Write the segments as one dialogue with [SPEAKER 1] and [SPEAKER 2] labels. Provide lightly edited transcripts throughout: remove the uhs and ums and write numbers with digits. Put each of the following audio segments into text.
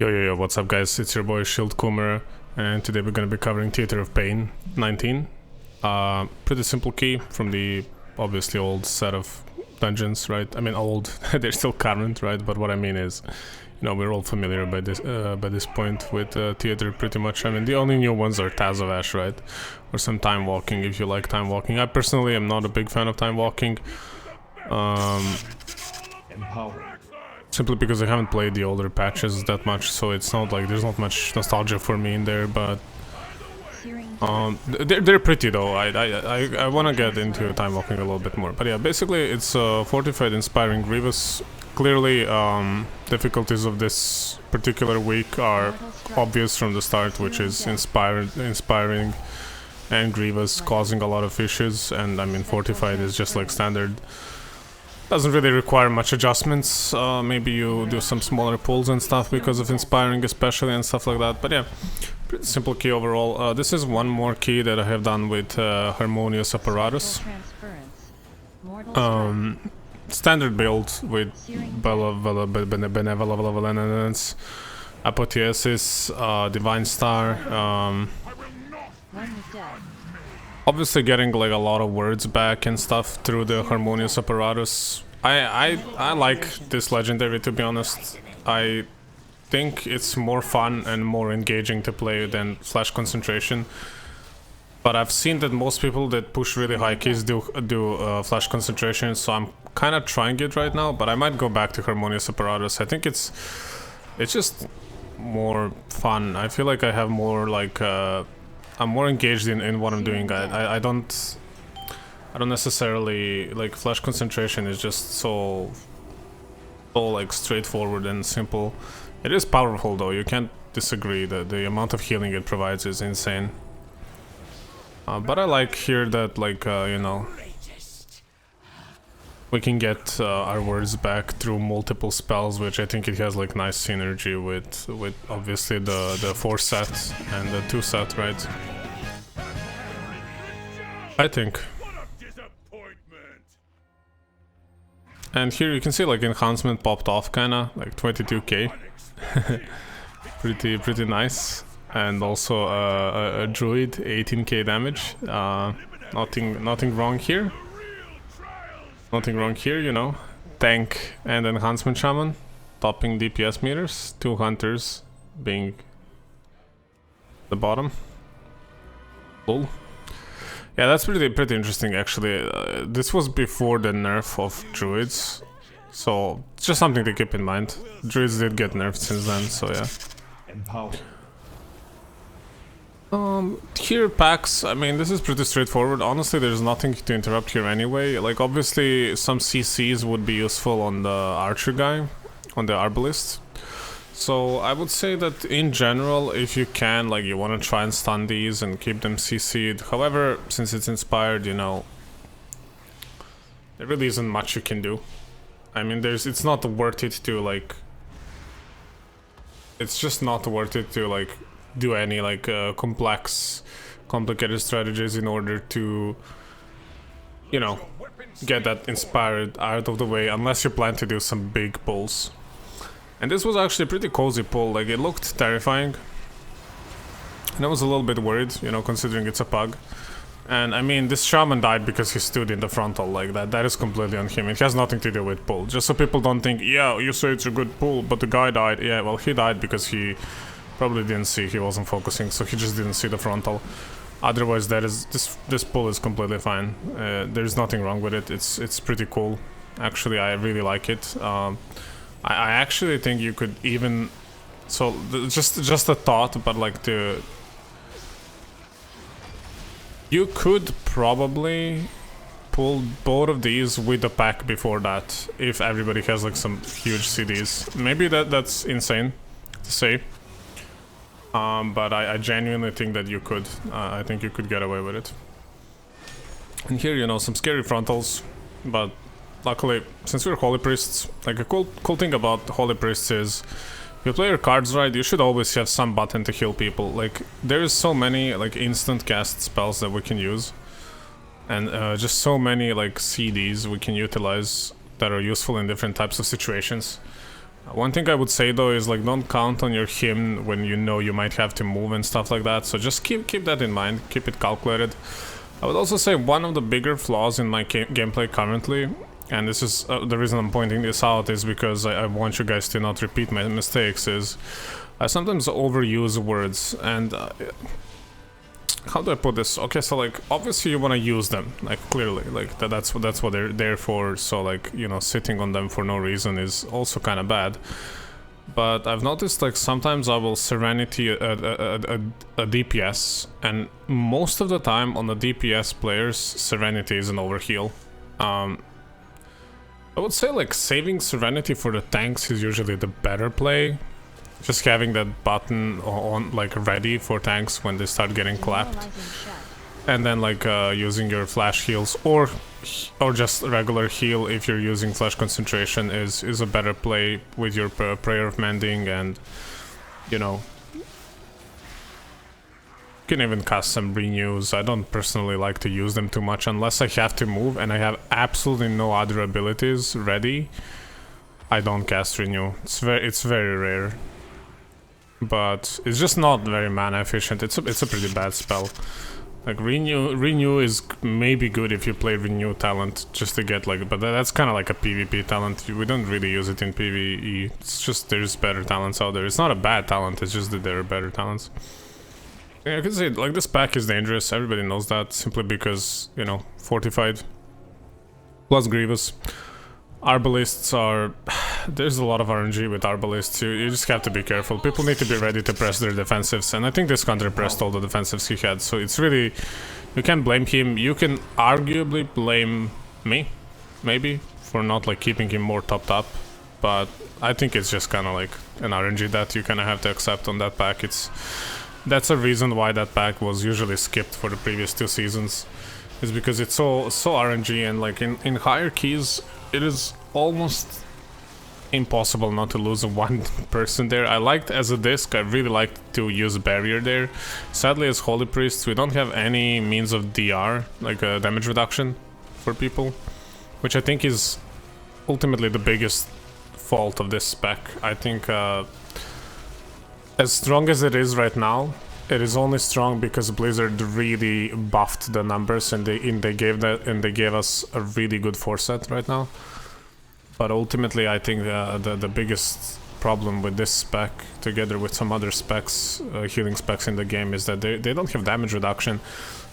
[SPEAKER 1] Yo, what's up guys, it's your boy Shieldcoomer, and today we're gonna be covering Theather of Pain 19. Pretty simple key from the obviously old set of dungeons, right? I mean old, they're still current, right? But what I mean is, you know, we're all familiar by this point with Theather pretty much. I mean the only new ones are Taz of Ash, right? Or some time walking if you like time walking. I personally am not a big fan of time walking. Simply because I haven't played the older patches that much, so it's not like there's not much nostalgia for me in there, but they're pretty though. I want to get into time walking a little bit more, but yeah, basically it's Fortified inspiring Grievous. Clearly difficulties of this particular week are obvious from the start, which is inspiring and Grievous causing a lot of issues, and I mean Fortified is just like standard. Doesn't really require much adjustments. Maybe you do some smaller pulls and stuff because of inspiring especially and stuff like that, but yeah, pretty simple key overall. This is one more key that I have done with Harmonious Apparatus. Standard build with Benevolence, Apotheosis, Divine Star. Obviously getting like a lot of words back and stuff through the Harmonious Apparatus. I like this legendary, to be honest. I think it's more fun and more engaging to play than Flash Concentration. But I've seen that most people that push really high keys do Flash Concentration, so I'm kind of trying it right now, but I might go back to Harmonious Apparatus. I think it's just more fun. I feel like I have more like I'm more engaged in what I'm doing. I don't necessarily like Flash Concentration is just so like straightforward and simple. It is powerful though, you can't disagree that the amount of healing it provides is insane. But I like here that like you know, we can get our words back through multiple spells, which I think it has like nice synergy with obviously the 4 set and the 2 set, right? I think. And here you can see like enhancement popped off kinda, like 22k. pretty nice. And also a druid, 18k damage. Nothing wrong here. Nothing wrong here, you know. Tank and enhancement shaman, topping DPS meters. 2 hunters being the bottom. Cool. Yeah, that's pretty interesting actually. This was before the nerf of druids, so just something to keep in mind. Druids did get nerfed since then, so yeah. Here packs, I mean this is pretty straightforward. Honestly, there's nothing to interrupt here anyway. Like obviously some CCs would be useful on the archer guy, on the arbalist. So I would say that in general, if you can, like you want to try and stun these and keep them CC'd. However, since it's inspired, you know, there really isn't much you can do. I mean, it's not worth it to like, it's just not worth it to like do any like complicated strategies in order to, you know, get that inspired out of the way, unless you plan to do some big pulls. And this was actually a pretty cozy pull, like it looked terrifying. And I was a little bit worried, you know, considering it's a pug. And I mean, this shaman died because he stood in the frontal like that. That is completely on him. It has nothing to do with pull. Just so people don't think, yeah, you say it's a good pull, but the guy died. Yeah, well, he died because he probably didn't see, he wasn't focusing, so he just didn't see the frontal. Otherwise, this pull is completely fine. There's nothing wrong with it. It's pretty cool. Actually, I really like it. I actually think you could even, so just a thought, but like you could probably pull both of these with the pack before that, if everybody has like some huge CDs. Maybe that's insane to say, but I genuinely think that you could. I think you could get away with it. And here, you know, some scary frontals, but luckily, since we're Holy Priests, like a cool thing about Holy Priests is, if you play your cards right, you should always have some button to heal people. Like, there's so many like instant cast spells that we can use, and just so many like CDs we can utilize that are useful in different types of situations. One thing I would say though is like don't count on your hymn when you know you might have to move and stuff like that, so just keep that in mind, keep it calculated. I would also say one of the bigger flaws in my gameplay currently, and this is the reason I'm pointing this out is because I want you guys to not repeat my mistakes, is I sometimes overuse words, and how do I put this? Okay, so like obviously you want to use them, like clearly, like that's what they're there for, so like, you know, sitting on them for no reason is also kind of bad. But I've noticed like sometimes I will Serenity a DPS, and most of the time on the DPS players, Serenity is an overheal. I would say like saving Serenity for the tanks is usually the better play. Just having that button on like ready for tanks when they start getting clapped. And then like using your flash heals or just regular heal if you're using flash concentration is a better play with your prayer of mending, and you know, you can even cast some renews. I don't personally like to use them too much unless I have to move and I have absolutely no other abilities ready. I don't cast renew. It's very rare, but it's just not very mana efficient. It's a pretty bad spell. Like renew is maybe good if you play renew talent just to get like, but that's kind of like a PvP talent. We don't really use it in PvE. It's just there's better talents out there. It's not a bad talent, it's just that there are better talents. Yeah, I can say like this pack is dangerous. Everybody knows that simply because, you know, Fortified plus Grievous. Arbalists are... There's a lot of RNG with Arbalists. You just have to be careful. People need to be ready to press their defensives, and I think this counter pressed all the defensives he had, so it's really... You can't blame him. You can arguably blame me, maybe, for not like keeping him more topped up, but I think it's just kind of like an RNG that you kind of have to accept on that pack. That's a reason why that pack was usually skipped for the previous 2 seasons, is because it's so RNG, and like in higher keys it is almost impossible not to lose one person there. I liked as a disc, I really liked to use barrier there. Sadly as Holy Priests we don't have any means of DR, like damage reduction for people, which I think is ultimately the biggest fault of this spec. I think as strong as it is right now, it is only strong because Blizzard really buffed the numbers, and they gave us a really good 4-set right now. But ultimately, I think the biggest problem with this spec, together with some other specs, healing specs in the game, is that they don't have damage reduction.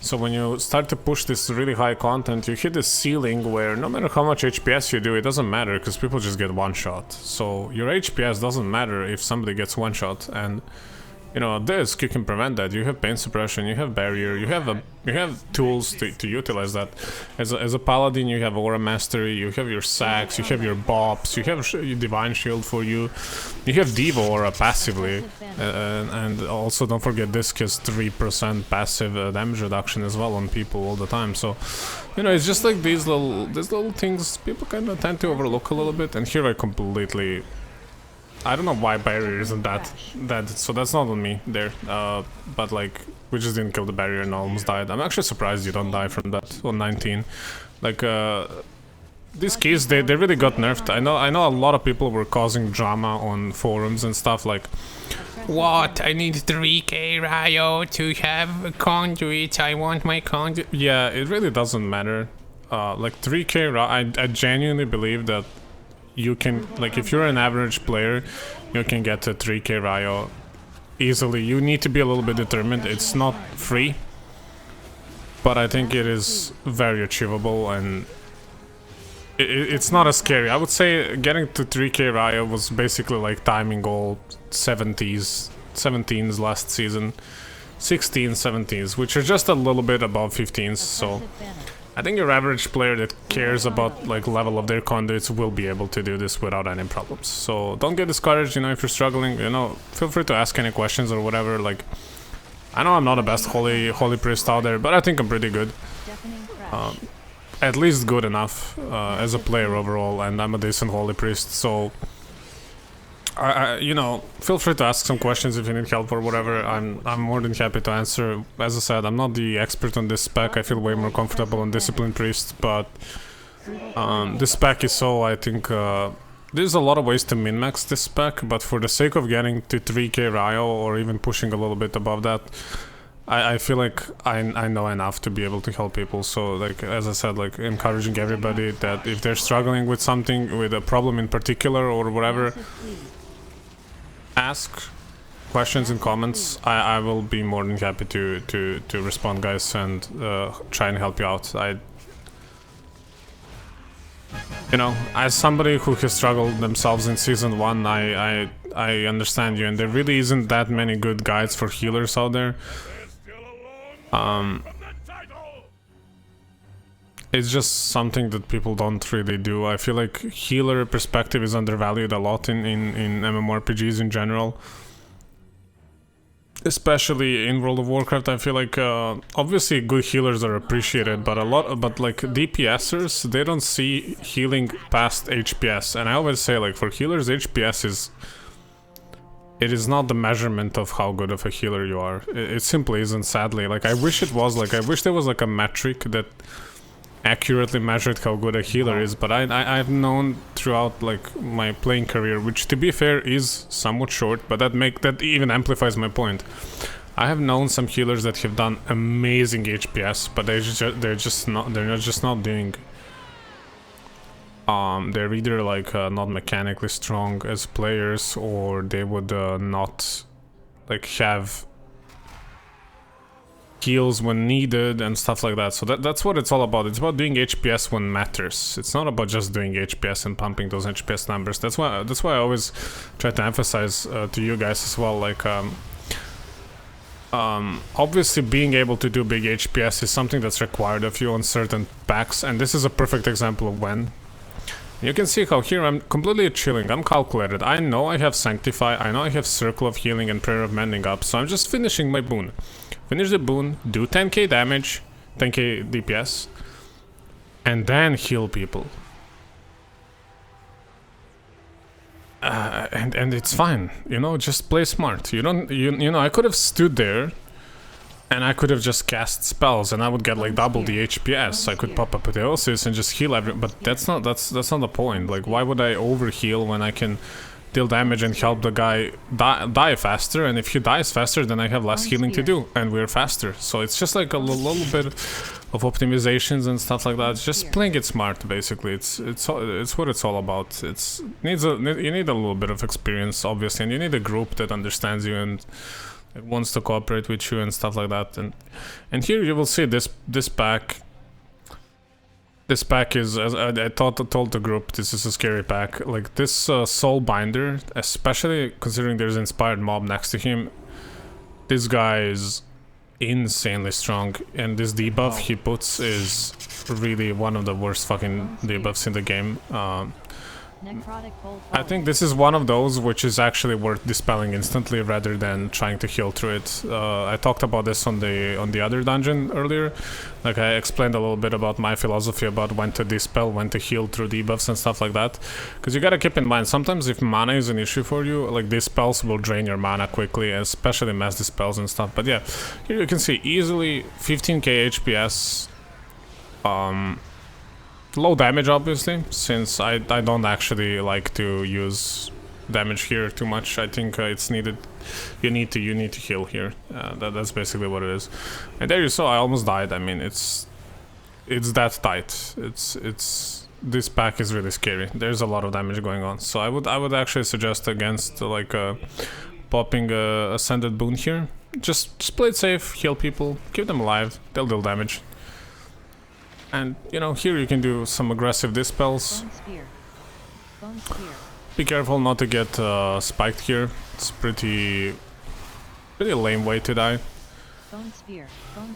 [SPEAKER 1] So when you start to push this really high content, you hit this ceiling where no matter how much HPS you do, it doesn't matter because people just get one shot. So your HPS doesn't matter if somebody gets one shot, and you know, disc, you can prevent that. You have pain suppression, you have barrier, you have tools to utilize that. As a paladin, you have aura mastery, you have your sacks, you have your bops, you have divine shield for you, you have diva aura passively, and also don't forget disc has 3% passive damage reduction as well on people all the time. So you know, it's just like these little things people kind of tend to overlook a little bit, and here I completely... I don't know why barrier isn't that, so that's not on me there, but like, we just didn't kill the barrier and almost died. I'm actually surprised you don't die from that on 19. Like, these keys, they really got nerfed. I know a lot of people were causing drama on forums and stuff like, what, I need 3k Ryo to have a conduit, I want my conduit. Yeah, it really doesn't matter. Like 3k Ryo, I genuinely believe that you can, like, if you're an average player, you can get to 3k Ryo easily. You need to be a little bit determined. It's not free, but I think it is very achievable, and it's not as scary. I would say getting to 3k Ryo was basically like timing goal 17s last season, 16s, 17s, which are just a little bit above 15s, so... I think your average player that cares about like level of their conduits will be able to do this without any problems. So don't get discouraged, you know, if you're struggling, you know, feel free to ask any questions or whatever. Like, I know I'm not the best holy priest out there, but I think I'm pretty good. At least good enough as a player overall, and I'm a decent holy priest, so you know, feel free to ask some questions if you need help or whatever. I'm more than happy to answer. As I said, I'm not the expert on this spec. I feel way more comfortable on Discipline Priest, but this spec is so, I think, There's a lot of ways to min-max this spec, but for the sake of getting to 3k Ryo or even pushing a little bit above that, I feel like I know enough to be able to help people. So like, as I said, like encouraging everybody that if they're struggling with something, with a problem in particular or whatever, ask questions in comments. I will be more than happy to respond, guys, and try and help you out. You know, as somebody who has struggled themselves in Season 1, I understand you, and there really isn't that many good guides for healers out there. It's just something that people don't really do. I feel like healer perspective is undervalued a lot in MMORPGs in general. Especially in World of Warcraft, I feel like obviously good healers are appreciated, but like DPSers, they don't see healing past HPS. And I always say, like, for healers, HPS is not the measurement of how good of a healer you are. It simply isn't, sadly. Like, I wish it was. Like, I wish there was like a metric that accurately measured how good a healer is, but I've known throughout like my playing career, which to be fair is somewhat short, but that even amplifies my point. I have known some healers that have done amazing HPS, but they're just not doing. They're either like not mechanically strong as players, or they would not like have heals when needed and stuff like that. So that's what it's all about. It's about doing HPS when matters. It's not about just doing HPS and pumping those HPS numbers. That's why I always try to emphasize to you guys as well, like obviously being able to do big HPS is something that's required of you on certain packs, and this is a perfect example of when. You can see how here I'm completely chilling, I'm calculated. I know I have Sanctify, I know I have Circle of Healing and Prayer of Mending up, so I'm just finishing my boon. Finish the boon, do 10k damage, 10k DPS, and then heal people. And it's fine, you know, just play smart. You know, I could have stood there and I could have just cast spells and I would get like double the HPS. I could pop Apotheosis and just heal but that's not the point. Like, why would I overheal when I can deal damage and help the guy die faster, and if he dies faster, then I have less healing to do, and we're faster. So it's just like a little bit of optimizations and stuff like that. It's just playing it smart, basically. It's what it's all about. You need a little bit of experience, obviously, and you need a group that understands you and wants to cooperate with you and stuff like that. And here you will see this pack. This pack is, as I told the group, this is a scary pack. Like, this Soul Binder, especially considering there's Inspired Mob next to him, this guy is insanely strong. And this debuff he puts is really one of the worst fucking debuffs in the game. I think this is one of those which is actually worth dispelling instantly rather than trying to heal through it. I talked about this on the other dungeon earlier. Like, I explained a little bit about my philosophy about when to dispel, when to heal through debuffs and stuff like that. Because you gotta keep in mind, sometimes if mana is an issue for you, like, these spells will drain your mana quickly, especially mass dispels and stuff. But yeah, here you can see easily 15k HPS. Low damage, obviously, since I don't actually like to use damage here too much. I think it's needed. You need to heal here. That's basically what it is. And there you saw, I almost died. I mean, it's that tight. This pack is really scary. There's a lot of damage going on. So I would actually suggest against like popping Ascended Boon here. Just play it safe, heal people, keep them alive. They'll deal damage. And, you know, here you can do some aggressive dispels. Be careful not to get spiked here. It's pretty lame way to die.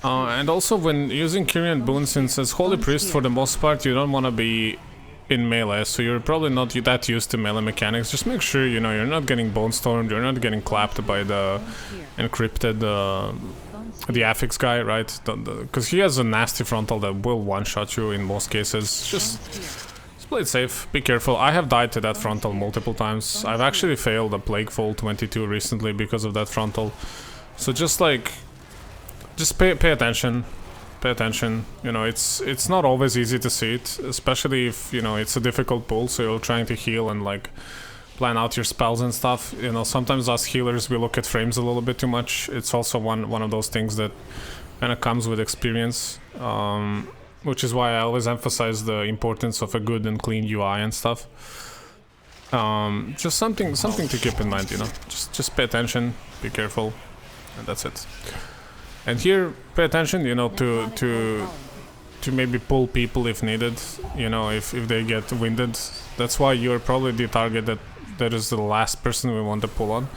[SPEAKER 1] And also, when using Kyrian boon, since as Holy Priest for the most part, you don't want to be in melee, so you're probably not that used to melee mechanics. Just make sure, you know, you're not getting bone stormed, you're not getting clapped by the encrypted the Affix guy, right? Because he has a nasty frontal that will one-shot you in most cases. Just play it safe, be careful. I have died to that frontal multiple times. I've actually failed a Plaguefall 22 recently because of that frontal. So just pay attention. pay attention. You know, it's not always easy to see it, especially if, you know, it's a difficult pull, so you're trying to heal and like plan out your spells and stuff. You know, sometimes us healers, we look at frames a little bit too much. It's also one of those things that kind of comes with experience, which is why I always emphasize the importance of a good and clean UI and stuff. Just something to keep in mind, you know. Just pay attention, be careful, and that's it. And here, pay attention, you know, to maybe pull people if needed, you know, if they get winded. That's why you're probably the target that is the last person we want to pull on.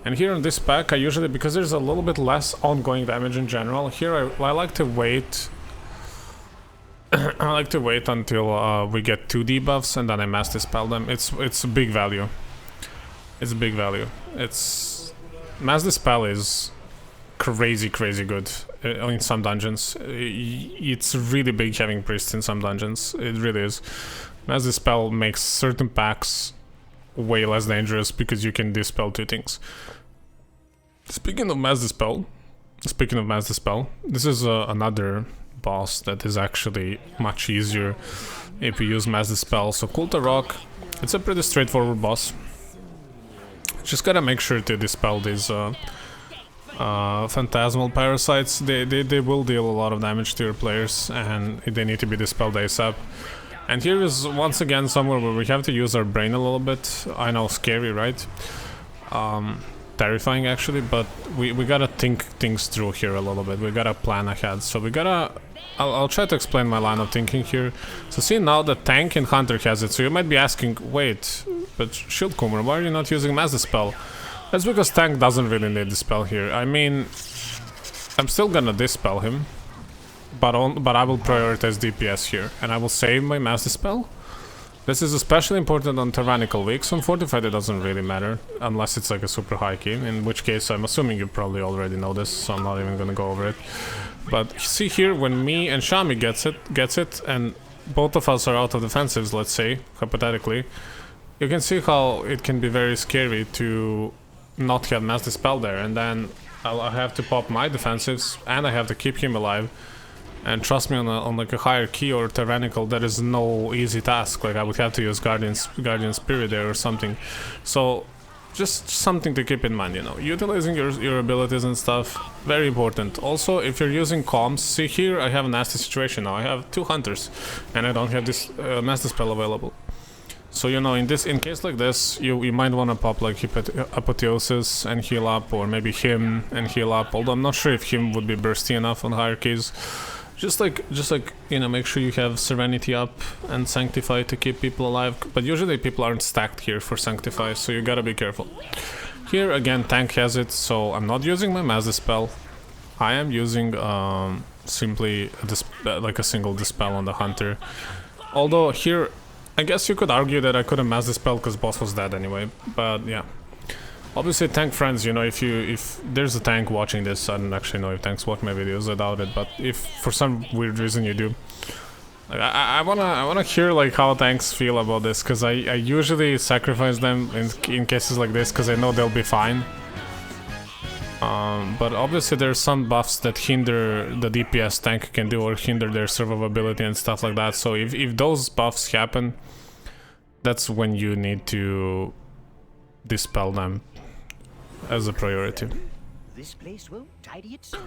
[SPEAKER 1] And here on this pack, I usually, because there's a little bit less ongoing damage in general, here I like to wait. I like to wait until we get 2 debuffs and then I mass dispel them. It's a big value. It's a big value. Mass dispel is crazy good in some dungeons. It's really big having priests in some dungeons. It really is. Mass dispel makes certain packs way less dangerous because you can dispel 2 things. Speaking of mass dispel, this is another boss that is actually much easier if you use mass dispel. So Kulta Rock, it's a pretty straightforward boss. Just gotta make sure to dispel these phantasmal parasites. They will deal a lot of damage to your players and they need to be dispelled ASAP. And here is once again somewhere where we have to use our brain a little bit. I know, scary, right? Terrifying actually, but we gotta think things through here a little bit. We gotta plan ahead. So we gotta... I'll try to explain my line of thinking here. So see, now the tank and hunter has it. So you might be asking, wait, but Shieldcoomer, why are you not using mass dispel? That's because tank doesn't really need dispel here. I mean, I'm still gonna dispel him, but I will prioritize DPS here, and I will save my mass dispel. This is especially important on tyrannical weeks. On Fortified it doesn't really matter, unless it's like a super high key, in which case I'm assuming you probably already know this, so I'm not even gonna go over it. But see here, when me and Shami gets it, and both of us are out of defensives, let's say, hypothetically, you can see how it can be very scary to not have mass dispel there, and then I'll have to pop my defensives, and I have to keep him alive. And trust me, on like a higher key or tyrannical, that is no easy task. Like I would have to use Guardian Spirit there or something. So just something to keep in mind, you know. Utilizing your abilities and stuff, very important. Also, if you're using comms, see here I have a nasty situation now. I have 2 hunters and I don't have this mass dispel available. So, you know, in case like this, you might want to pop like Apotheosis and heal up, or maybe him and heal up, although I'm not sure if him would be bursty enough on higher keys. Just like, you know, make sure you have Serenity up and Sanctify to keep people alive, but usually people aren't stacked here for Sanctify, so you gotta be careful. Here again, tank has it, so I'm not using my mass dispel. I am using simply like a single dispel on the hunter. Although here, I guess you could argue that I couldn't mass dispel because boss was dead anyway, but yeah. Obviously, tank friends, you know, if there's a tank watching this, I don't actually know if tanks watch my videos, I doubt it, but if for some weird reason you do, like, I wanna hear like how tanks feel about this, because I usually sacrifice them in cases like this because I know they'll be fine. But obviously there's some buffs that hinder the DPS tank can do, or hinder their survivability and stuff like that. So if those buffs happen, that's when you need to dispel them as a priority.
[SPEAKER 2] This place won't tidy itself.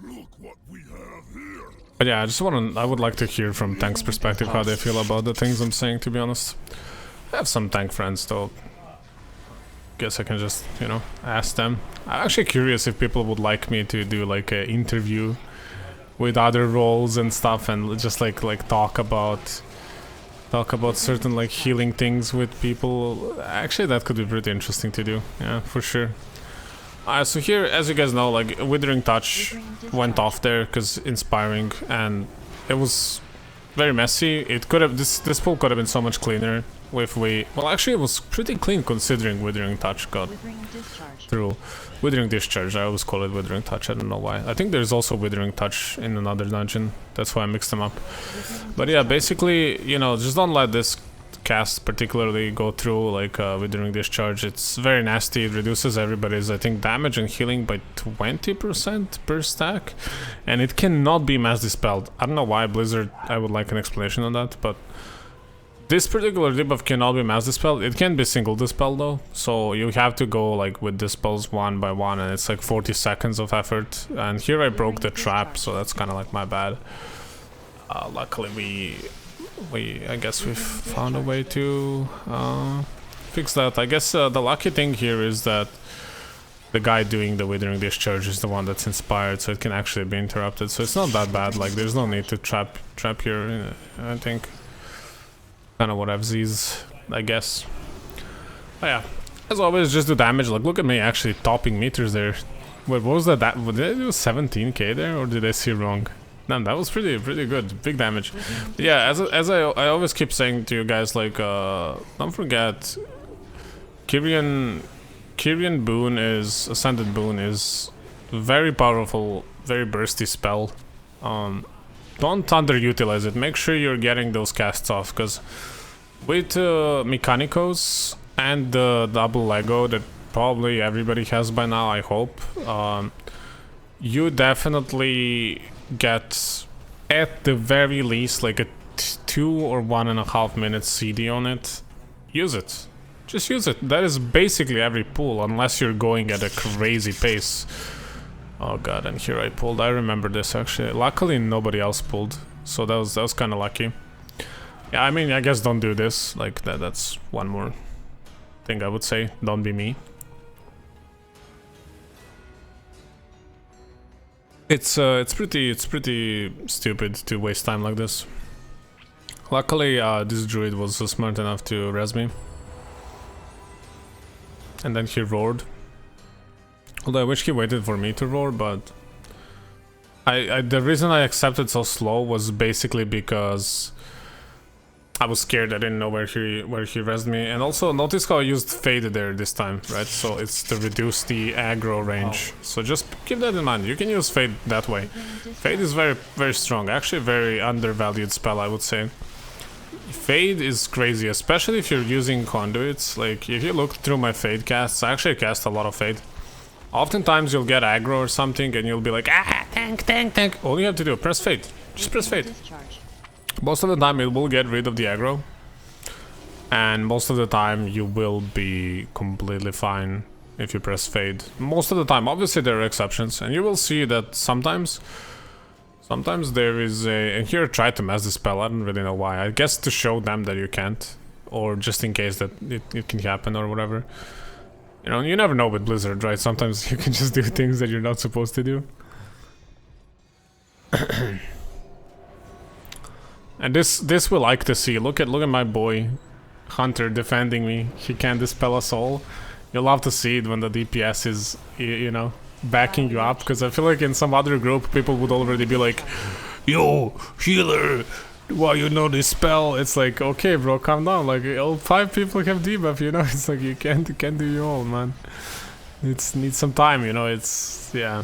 [SPEAKER 3] Look what we have here.
[SPEAKER 1] But yeah, I would like to hear from tank's perspective how they feel about the things I'm saying, to be honest. I have some tank friends though. Guess I can just, you know, ask them. I'm actually curious if people would like me to do like an interview with other roles and stuff, and just like talk about certain like healing things with people. Actually, that could be pretty interesting to do. Yeah, for sure. So here, as you guys know, like Withering Touch went off there because inspiring, and it was very messy. It could have this pull could have been so much cleaner if we... Well, actually, it was pretty clean considering Withering Touch got through. Withering Discharge, I always call it Withering Touch, I don't know why. I think there's also Withering Touch in another dungeon, that's why I mixed them up. But yeah, basically, you know, just don't let this casts particularly go through, like Withering Discharge. It's very nasty. It reduces everybody's, I think, damage and healing by 20% per stack, and it cannot be mass dispelled. I don't know why, Blizzard. I would like an explanation on that, but this particular debuff cannot be mass dispelled. It can be single dispel though, so you have to go like with dispels one by one, and it's like 40 seconds of effort. And here I broke the trap, so that's kind of like my bad. Luckily I guess we've found a way to fix that. I guess the lucky thing here is that the guy doing the Withering Discharge is the one that's inspired, so it can actually be interrupted. So it's not that bad. Like there's no need to trap here. I think kind of what FZ's, I guess. But yeah, as always, just do damage. Like look at me actually topping meters there. Wait, what was that? Did I do 17k there, or did I see wrong? No, that was pretty good. Big damage. But yeah, as I always keep saying to you guys, like don't forget, Kyrian boon is Ascended boon is very powerful, very bursty spell. Don't underutilize it. Make sure you're getting those casts off, because with Mechanicos and the double Lego that probably everybody has by now, I hope, you definitely get at the very least like a 2 or 1.5 minute CD on it. Use it. Just use it. That is basically every pull, unless you're going at a crazy pace. Oh god, and here I pulled. I remember this actually. Luckily nobody else pulled, so that was kind of lucky. Yeah, I mean, I guess don't do this. Like that's one more thing I would say. Don't be me. It's pretty stupid to waste time like this. Luckily, this druid was smart enough to res me, and then he roared. Although I wish he waited for me to roar, but the reason I accepted so slow was basically because I was scared. I didn't know where he resed me, and also notice how I used Fade there this time, right? So it's to reduce the aggro range. So just keep that in mind. You can use Fade that way. Fade is very strong, actually very undervalued spell, I would say. Fade is crazy, especially if you're using conduits. Like if you look through my Fade casts, I actually cast a lot of Fade. Oftentimes you'll get aggro or something and you'll be like, ah, tank. All you have to do, press Fade. Just press Fade. Most of the time it will get rid of the aggro, and most of the time you will be completely fine if you press Fade. Most of the time. Obviously there are exceptions, and you will see that sometimes there is a... And here I tried to mass dispel, I don't really know why. I guess to show them that you can't, or just in case that it can happen or whatever. You know, you never know with Blizzard, right? Sometimes you can just do things that you're not supposed to do. And this we like to see. Look at my boy Hunter defending me. He can't dispel a soul. You'll love to see it when the DPS is, you know, backing you up. Because I feel like in some other group, people would already be like, "Yo, healer, why you know this spell?" It's like, okay, bro, calm down. Like all 5 people have debuff, you know. It's like you can't do you all, man. It needs some time, you know. It's yeah.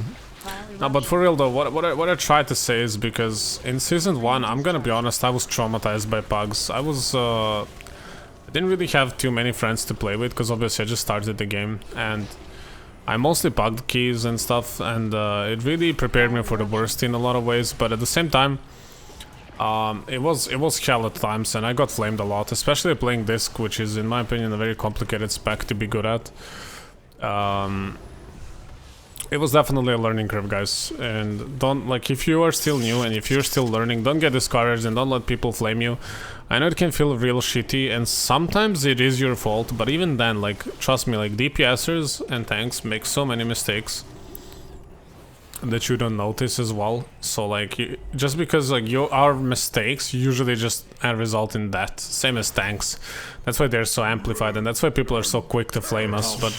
[SPEAKER 1] No, but for real though, what I tried to say is, because in season 1, I'm gonna be honest, I was traumatized by pugs. I didn't really have too many friends to play with, because obviously I just started the game, and I mostly pugged keys and stuff, and it really prepared me for the worst in a lot of ways. But at the same time, it was hell at times, and I got flamed a lot, especially playing disc, which is in my opinion a very complicated spec to be good at. It was definitely a learning curve, guys, and don't, like, if you are still new and if you're still learning, don't get discouraged and don't let people flame you. I know it can feel real shitty, and sometimes it is your fault, but even then, like, trust me, like, DPSers and tanks make so many mistakes that you don't notice as well. So, like, just because, like, our mistakes usually just result in that, same as tanks. That's why they're so amplified, and that's why people are so quick to flame us, but...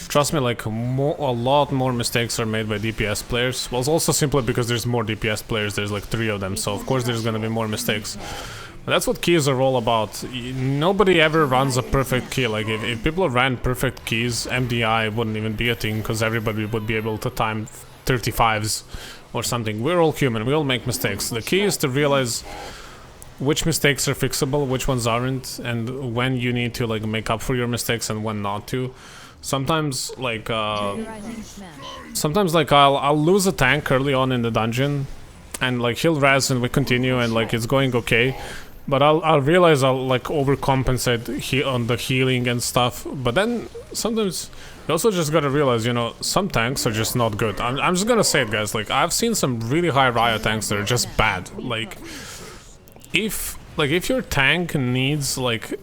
[SPEAKER 1] Trust me, like, a lot more mistakes are made by DPS players. Well, it's also simply because there's more DPS players, there's like 3 of them, so of course there's gonna be more mistakes. But that's what keys are all about. Nobody ever runs a perfect key. Like, if people ran perfect keys, MDI wouldn't even be a thing, because everybody would be able to time 35s or something. We're all human, we all make mistakes. The key is to realize which mistakes are fixable, which ones aren't, and when you need to like make up for your mistakes and when not to. Sometimes like I'll lose a tank early on in the dungeon, and like he'll res and we continue and like it's going okay, but I'll realize I'll like overcompensate on the healing and stuff. But then sometimes you also just gotta realize, you know, some tanks are just not good. I'm just gonna say it, guys. Like I've seen some really high Riot tanks that are just bad. Like if your tank needs like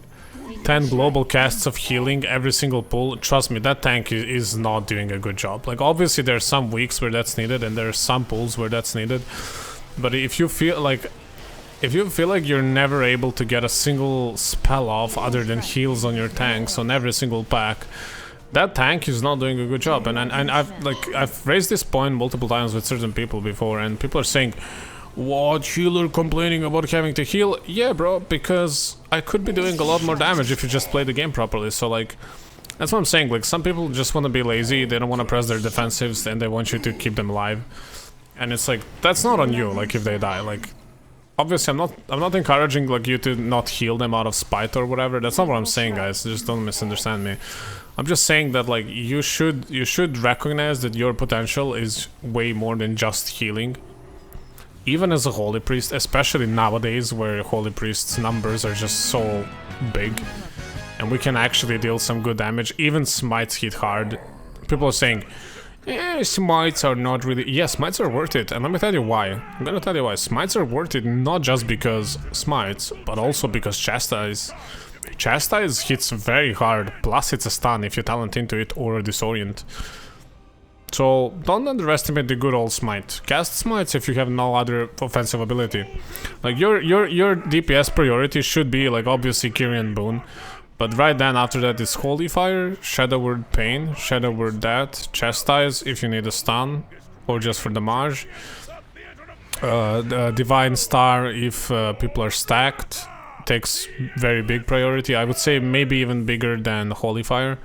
[SPEAKER 1] 10 global casts of healing every single pull, trust me, that tank is not doing a good job. Like obviously there's some weeks where that's needed and there's some pulls where that's needed, but if you feel like you're never able to get a single spell off other than heals on your tanks on every single pack, that tank is not doing a good job. And I've raised this point multiple times with certain people before, and people are saying, what, healer complaining about having to heal? Yeah, bro, because I could be doing a lot more damage if you just play the game properly. So like, that's what I'm saying. Like some people just want to be lazy, they don't want to press their defensives, and they want you to keep them alive. And it's like, that's not on you, like if they die. Like obviously I'm not encouraging like you to not heal them out of spite or whatever. That's not what I'm saying, guys. Just don't misunderstand me. I'm just saying that like you should recognize that your potential is way more than just healing. Even as a Holy Priest, especially nowadays where Holy Priest's numbers are just so big and we can actually deal some good damage. Even smites hit hard. People are saying, smites are not really... Yes, smites are worth it, and let me tell you why. I'm gonna tell you why. Smites are worth it not just because smites, but also because Chastise. Chastise hits very hard, plus it's a stun if you talent into it or a disorient. So don't underestimate the good old smite. Cast smites if you have no other offensive ability. Like your DPS priority should be like obviously Kyrian boon, but right then after that is Holy Fire, Shadow Word Pain, Shadow Word Death, Chastise if you need a stun or just for damage, the Divine Star if people are stacked, takes very big priority. I would say maybe even bigger than Holy Fire.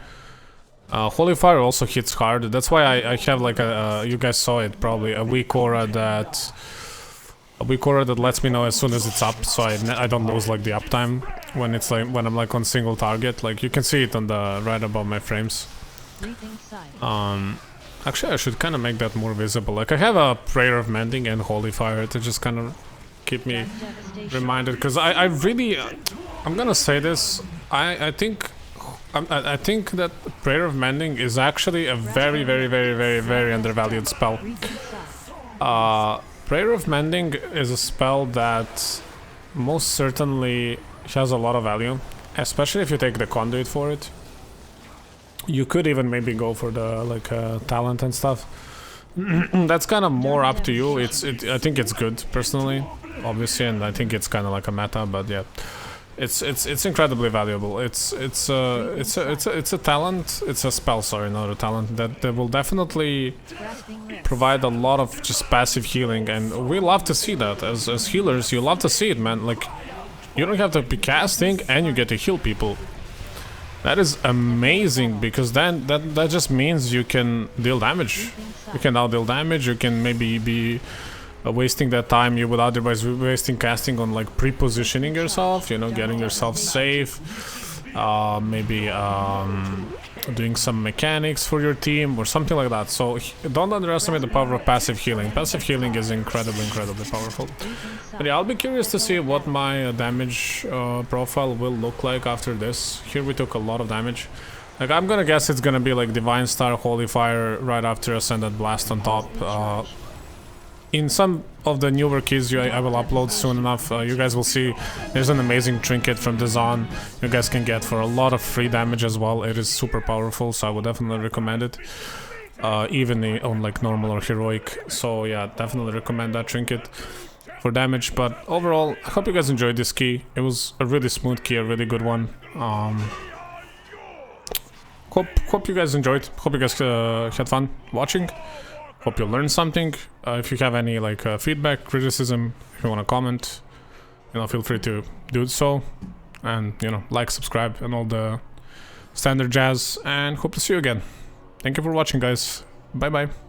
[SPEAKER 1] Holy Fire also hits hard. That's why I have like a you guys saw it probably, a weak aura that lets me know as soon as it's up, so I don't lose like the uptime when it's like when I'm like on single target. Like you can see it on the right above my frames. Actually I should kind of make that more visible. Like I have a Prayer of Mending and Holy Fire to just kind of keep me reminded, because I really I'm gonna say this, I think that Prayer of Mending is actually a very undervalued spell. Prayer of Mending is a spell that most certainly has a lot of value, especially if you take the conduit for it. You could even maybe go for the like talent and stuff. That's kind of more up to you. I think it's good personally, obviously, and I think it's kind of like a meta, but yeah. It's incredibly valuable. It's a talent. It's a spell, sorry, not a talent that will definitely provide a lot of just passive healing, and we love to see that as healers. You love to see it, man. Like you don't have to be casting, and you get to heal people. That is amazing, because then that just means you can deal damage. You can now deal damage. You can maybe be wasting that time you would otherwise be wasting casting on like pre-positioning yourself, you know, getting yourself safe, maybe doing some mechanics for your team or something like that. So don't underestimate the power of passive healing. Passive healing is incredibly powerful. But yeah, I'll be curious to see what my damage profile will look like after this. Here we took a lot of damage. Like I'm gonna guess it's gonna be like Divine Star, Holy Fire right after Ascended Blast on top. In some of the newer keys I will upload soon enough, you guys will see there's an amazing trinket from the Zon you guys can get for a lot of free damage as well. It is super powerful, so I would definitely recommend it, even on like normal or heroic. So yeah, definitely recommend that trinket for damage. But overall, I hope you guys enjoyed this key. It was a really smooth key, a really good one. Hope you guys enjoyed. Hope you guys had fun watching. Hope you learned something. If you have any like feedback, criticism, if you want to comment, you know, feel free to do so. And you know, like, subscribe, and all the standard jazz. And hope to see you again. Thank you for watching, guys. Bye bye.